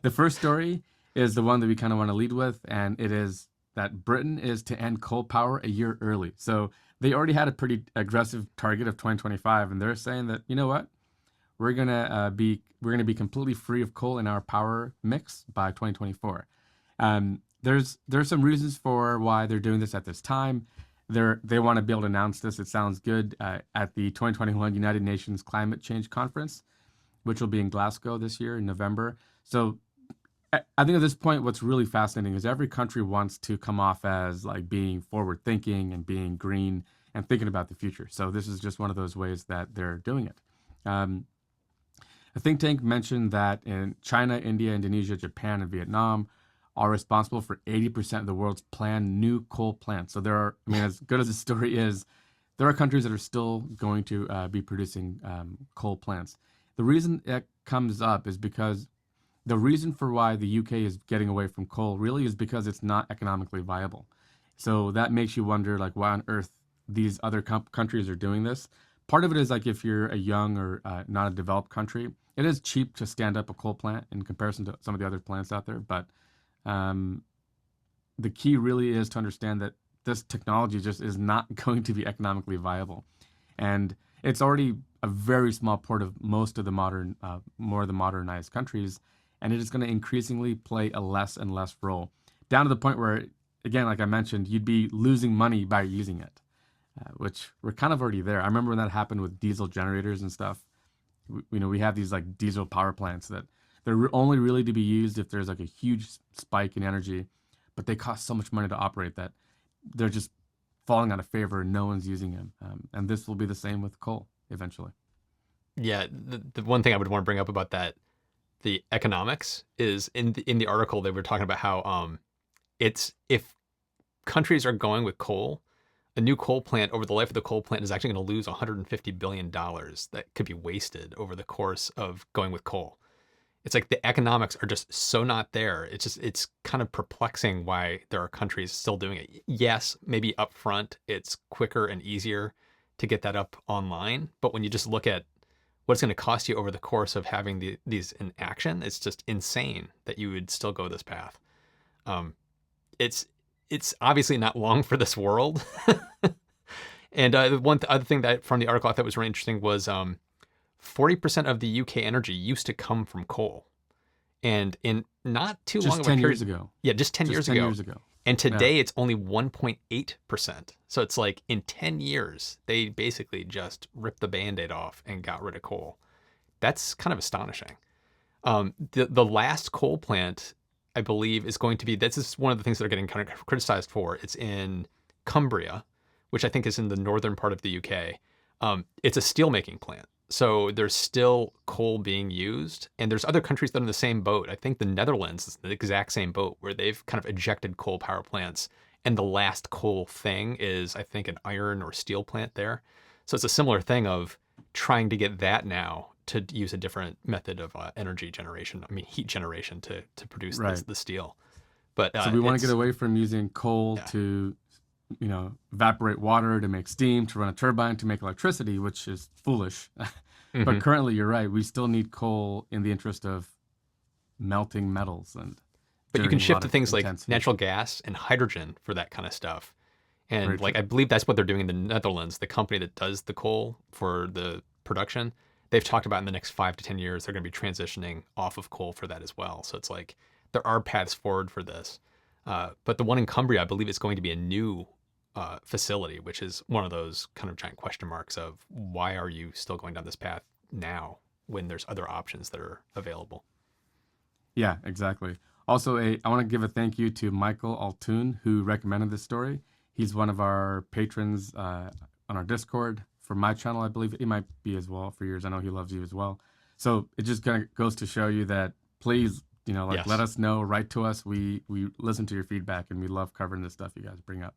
The first story is the one that we kind of want to lead with, and it is that Britain is to end coal power a year early. So they already had a pretty aggressive target of 2025, and they're saying that, you know what, we're gonna be completely free of coal in our power mix by 2024. There's some reasons for why they're doing this at this time. They want to be able to announce this. It sounds good at the 2021 United Nations Climate Change Conference, which will be in Glasgow this year in November. So I think at this point, what's really fascinating is every country wants to come off as like being forward thinking and being green and thinking about the future. So this is just one of those ways that they're doing it. Um, a think tank mentioned that in China, India, Indonesia, Japan, and Vietnam are responsible for 80% of the world's planned new coal plants. So there are, I mean, as good as the story is, there are countries that are still going to be producing coal plants. The reason it comes up is because the reason for why the UK is getting away from coal really is because it's not economically viable. So that makes you wonder, like, why on earth these other countries are doing this. Part of it is like if you're a young or not a developed country, it is cheap to stand up a coal plant in comparison to some of the other plants out there. But um, the key really is to understand that this technology just is not going to be economically viable, and it's already a very small part of most of the more of the modernized countries, and it is going to increasingly play a less and less role, down to the point where, again, like I mentioned, you'd be losing money by using it, which we're kind of already there. I remember when that happened with diesel generators and stuff. We have these like diesel power plants that they're only really to be used if there's like a huge spike in energy, but they cost so much money to operate that they're just falling out of favor and no one's using them. And this will be the same with coal eventually. Yeah, the one thing I would want to bring up about that, the economics, is in the article they were talking about how it's if countries are going with coal, a new coal plant over the life of the coal plant is actually going to lose $150 billion that could be wasted over the course of going with coal. It's like the economics are just so not there. It's kind of perplexing why there are countries still doing it. Yes, maybe upfront it's quicker and easier to get that up online, but when you just look at what it's going to cost you over the course of having these in action, it's just insane that you would still go this path. Um, it's it's obviously not long for this world. And other thing that from the article I thought was really interesting was 40% of the UK energy used to come from coal. And in not too long Just of a 10 period, years ago. yeah, just 10 Just years 10 ago. years ago. And Yeah. today it's only 1.8%. So it's like in 10 years, they basically just ripped the band-aid off and got rid of coal. That's kind of astonishing. The last coal plant, I believe, is going to be, this is one of the things that are getting kind of criticized for. It's in Cumbria, which I think is in the northern part of the UK. It's a steelmaking plant. So there's still coal being used, and there's other countries that are in the same boat. I think the Netherlands is the exact same boat where they've kind of ejected coal power plants, and the last coal thing is, I think, an iron or steel plant there. So it's a similar thing of trying to get that now to use a different method of energy generation. I mean, heat generation to produce Right. the steel. But So we want to get it's away from using coal yeah. to, evaporate water to make steam, to run a turbine, to make electricity, which is foolish. But Hmm. currently, you're right. We still need coal in the interest of melting metals and But you can during a shift lot to of things like intense heat. natural gas and hydrogen for that kind of stuff. Very And like true. I believe that's what they're doing in the Netherlands. The company that does the coal for the production, they've talked about in the next 5 to 10 years they're going to be transitioning off of coal for that as well. So it's like there are paths forward for this. But the one in Cumbria, I believe, is going to be a new facility, which is one of those kind of giant question marks of why are you still going down this path now when there's other options that are available. Yeah, exactly. Also, I want to give a thank you to Michael Altoon, who recommended this story. He's one of our patrons on our Discord for my channel. I believe he might be as well for yours. I know he loves you as well. So it just kind of goes to show you that please, like let Yes. us know, write to us. We listen to your feedback and we love covering the stuff you guys bring up.